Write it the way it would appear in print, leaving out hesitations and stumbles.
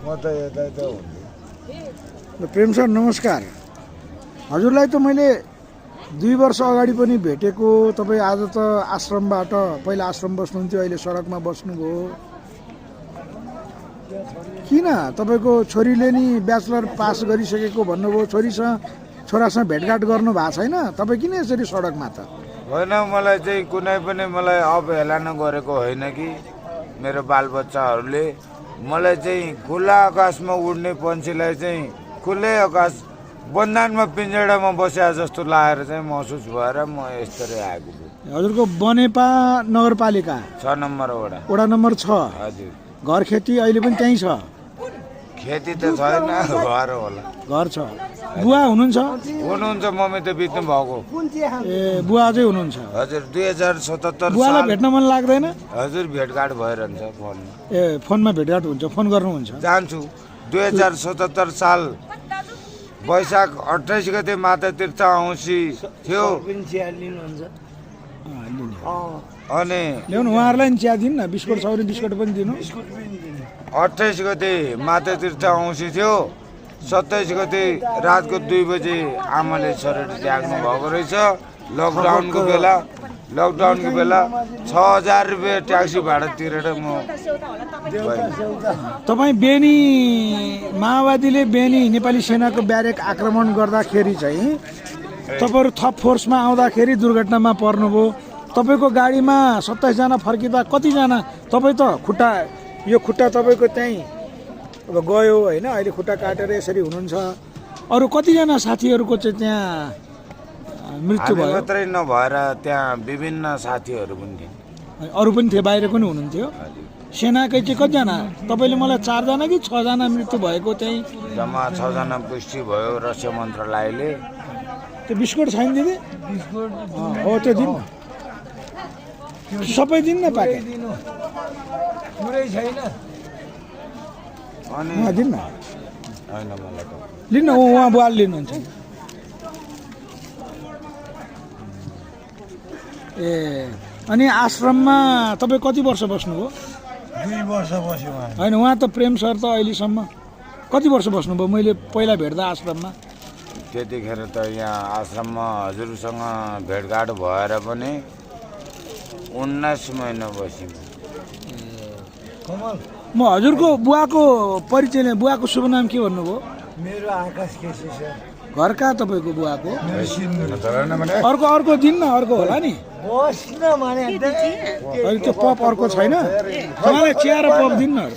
म त यता हुन्छु। प्रेम सर नमस्कार। हजुरलाई त मैले 2 वर्ष अगाडि पनि भेटेको। तपाईँ आज त आश्रमबाट पहिला आश्रम बस्नुहुन्थ्यो, अहिले सडकमा बस्नुभयो। किन तपाईँको छोरीले नि ब्याचलर पास गरिसकेको भन्नुभयो, छोरासँग भेटघाट गर्नु भएको छैन? तपाईँ किन यसरी सडकमा त? होइन, मलाई चाहिँ कुनै पनि मलाई अवहेलना गरेको होइन कि मेरो बालबच्चाहरूले। मलाई चाहिँ खुला आकाशमा उड्ने पन्छीलाई चाहिँ खुलै आकाश बन्दानमा पिंजडामा बस्या जस्तो लागेर चाहिँ महसुस भएर म यसरी आएको छु। हजुरको बनेपा नगरपालिका 6 नम्बर वडा नम्बर 6। हजुर। घर खेती अहिले पनि त्यहीँ छ? खेती त छैन, घर होला। घर छ। बुवा हुनुहुन्छ? हुनुहुन्छ, मम्मी त बित्नु भएको। ए, बुवा अझै हुनुहुन्छ? हजुर। 2077 बुवालाई भेट्न मन लाग्दैन? हजुर, भेटघाट भइरहन्छ फोनमा। ए, फोनमा भेटघाट हुन्छ? फोन गर्नुहुन्छ? जान्छु। 2077 साल वैशाख 28 गते माता तीर्थ औँसी थियो। अनि ल्याउनु, उहाँहरूलाई नि चिया दिनु न, बिस्कुट छ भने बिस्कुट पनि दिनु। 28 गते माता तीर्थ औँसी थियो। 27 गते रातको 2 बजे आमाले शरीर त्याग्नु भएको रहेछ। लकडाउनको बेला 6000 रुपियाँ ट्याक्सी भाडा तिरेर म तपाईँ बेनी माओवादीले बेनी नेपाली सेनाको ब्यारेक आक्रमण गर्दाखेरि चाहिँ तपाईँहरू थप फोर्समा आउँदाखेरि दुर्घटनामा पर्नुभयो। तपाईँको गाडीमा 27 जना फर्किँदा कतिजना? तपाईँ त यो खुट्टा तपाईँको त्यहीँ अब गयो होइन, अहिले खुट्टा काटेर यसरी हुनुहुन्छ। अरू कतिजना साथीहरूको चाहिँ त्यहाँ मृत्यु भयो? मात्रै नभएर त्यहाँ विभिन्न साथीहरू पनि थिए। अरू पनि थिए, बाहिर पनि हुनुहुन्थ्यो? सेनाकै चाहिँ कतिजना? तपाईँले मलाई 4 जना कि 6 जना मृत्यु भएको त्यहीँ? जम्मा 6 जना पुष्टि भयो रक्षा मन्त्रालयले। त्यो बिस्कुट छैन दिदी? हो, त्यो दिनु न, सबै दिनु न पाके। पुरै छैन अनि दिनु न। होइन, मलाई त लिनु, उहाँ बुवाले लिनुहुन्छ। ए, अनि आश्रममा तपाईँ कति वर्ष बस्नुभयो? 2 वर्ष बस्यो उहाँ। होइन, उहाँ त प्रेम सर त अहिलेसम्म कति वर्ष बस्नुभयो? मैले पहिला भेट्दा आश्रममा त्यतिखेर त यहाँ आश्रममा हजुरसँग भेटघाट भएर पनि 19 महिना बस्यौँ। कमल, म हजुरको बुवाको परिचय नै, बुवाको शुभ नाम के भन्नुभयो? मेरो आकाश केसी सर। घर कहाँ तपाईँको बुवाको? मेरो सिन्धु। अर्को दिन न, अर्को होला नि। बस्न माने अहिले त्यो पप अर्को छैन? उहाँलाई चिया र पप दिनु न।